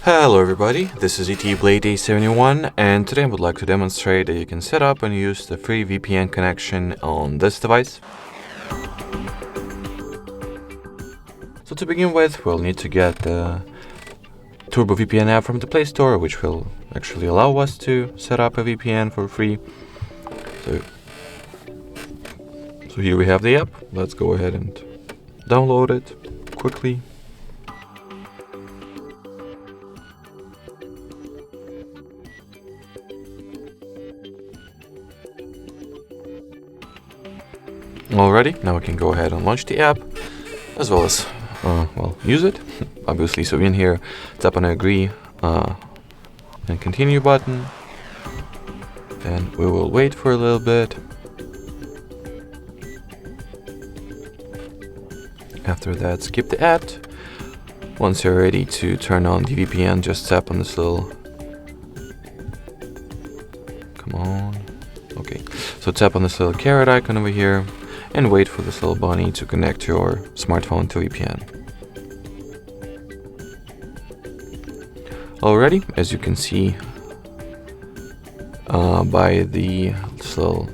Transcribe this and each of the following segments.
Hello everybody, this is ZTE Blade A71 and today I would like to demonstrate that you can set up and use the free VPN connection on this device. So to begin with, we'll need to get the Turbo VPN app from the Play Store, which will actually allow us to set up a VPN for free. So here we have the app. Let's go ahead and download it quickly. Alrighty, now we can go ahead and launch the app, as well as, use it, obviously. So in here, tap on agree and continue button, and we will wait for a little bit. After that, skip the ad. Once you're ready to turn on the VPN, just tap on this little, okay, so tap on this little carrot icon over here, and wait for this little bunny to connect your smartphone to VPN. Already, as you can see by the little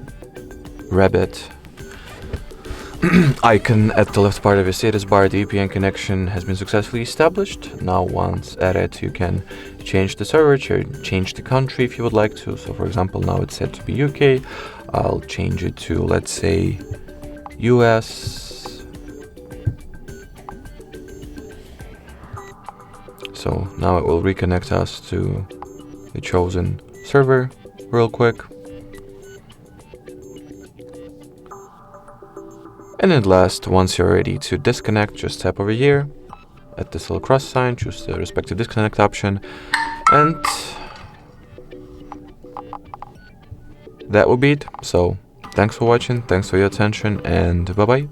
rabbit icon at the left part of your status bar, the VPN connection has been successfully established. Now once added, you can change the server, change the country if you would like to. So for example, now it's set to be UK. I'll change it to, let's say, US. So now it will reconnect us to the chosen server real quick. And at last, once you're ready to disconnect, just tap over here at this little cross sign, choose the respective disconnect option, and that will be it. So thanks for watching, thanks for your attention, and bye bye.